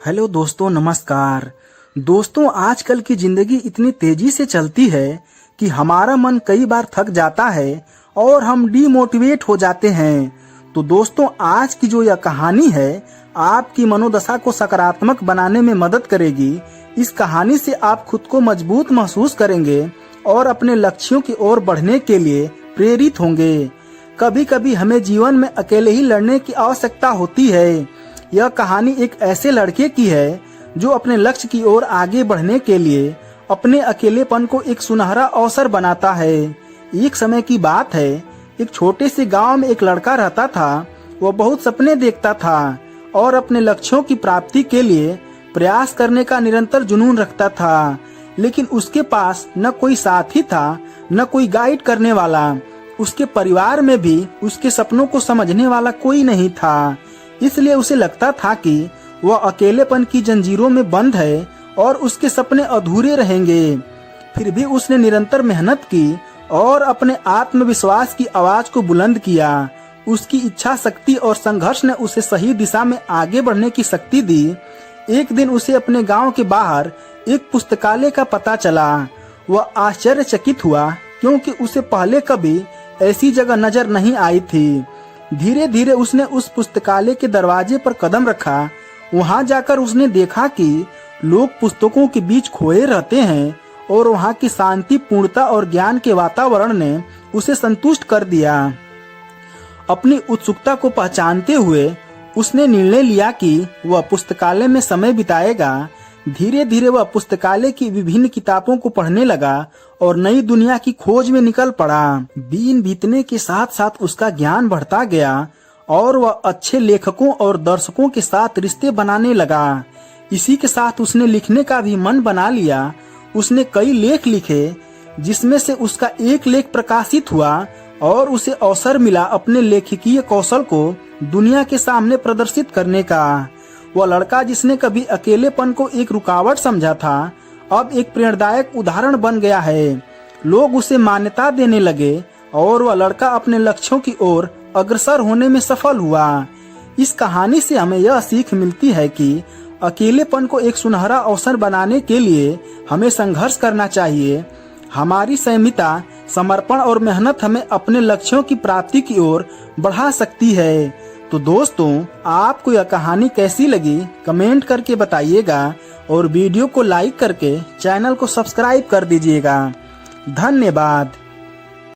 Hello दोस्तों, नमस्कार। दोस्तों, आजकल की जिंदगी इतनी तेजी से चलती है कि हमारा मन कई बार थक जाता है और हम डीमोटिवेट हो जाते हैं। तो दोस्तों, आज की जो यह कहानी है आपकी मनोदशा को सकारात्मक बनाने में मदद करेगी। इस कहानी से आप खुद को मजबूत महसूस करेंगे और अपने लक्ष्यों की ओर बढ़ने के लिए प्रेरित होंगे। कभी कभी हमें जीवन में अकेले ही लड़ने की आवश्यकता होती है। यह कहानी एक ऐसे लड़के की है जो अपने लक्ष्य की ओर आगे बढ़ने के लिए अपने अकेलेपन को एक सुनहरा अवसर बनाता है। एक समय की बात है, एक छोटे से गांव में एक लड़का रहता था। वह बहुत सपने देखता था और अपने लक्ष्यों की प्राप्ति के लिए प्रयास करने का निरंतर जुनून रखता था, लेकिन उसके पास न कोई साथी था, न कोई गाइड करने वाला। उसके परिवार में भी उसके सपनों को समझने वाला कोई नहीं था। इसलिए उसे लगता था कि वह अकेलेपन की जंजीरों में बंद है और उसके सपने अधूरे रहेंगे। फिर भी उसने निरंतर मेहनत की और अपने आत्मविश्वास की आवाज को बुलंद किया। उसकी इच्छा शक्ति और संघर्ष ने उसे सही दिशा में आगे बढ़ने की शक्ति दी। एक दिन उसे अपने गांव के बाहर एक पुस्तकालय का पता चला। वह आश्चर्यचकित हुआ क्योंकि उसे पहले कभी ऐसी जगह नजर नहीं आई थी। धीरे धीरे उसने उस पुस्तकालय के दरवाजे पर कदम रखा। वहां जाकर उसने देखा कि लोग पुस्तकों के बीच खोए रहते हैं और वहां की शांति, पूर्णता और ज्ञान के वातावरण ने उसे संतुष्ट कर दिया। अपनी उत्सुकता को पहचानते हुए उसने निर्णय लिया कि वह पुस्तकालय में समय बिताएगा। धीरे धीरे वह पुस्तकालय की विभिन्न किताबों को पढ़ने लगा और नई दुनिया की खोज में निकल पड़ा। दिन बीतने के साथ साथ उसका ज्ञान बढ़ता गया और वह अच्छे लेखकों और दर्शकों के साथ रिश्ते बनाने लगा। इसी के साथ उसने लिखने का भी मन बना लिया। उसने कई लेख लिखे, जिसमें से उसका एक लेख प्रकाशित हुआ और उसे अवसर मिला अपने लेखकीय कौशल को दुनिया के सामने प्रदर्शित करने का। वह लड़का जिसने कभी अकेलेपन को एक रुकावट समझा था, अब एक प्रेरणादायक उदाहरण बन गया है। लोग उसे मान्यता देने लगे और वह लड़का अपने लक्ष्यों की ओर अग्रसर होने में सफल हुआ। इस कहानी से हमें यह सीख मिलती है कि अकेलेपन को एक सुनहरा अवसर बनाने के लिए हमें संघर्ष करना चाहिए। हमारी संयमिता, समर्पण और मेहनत हमें अपने लक्ष्यों की प्राप्ति की ओर बढ़ा सकती है। तो दोस्तों, आपको यह कहानी कैसी लगी कमेंट करके बताइएगा और वीडियो को लाइक करके चैनल को सब्सक्राइब कर दीजिएगा। धन्यवाद।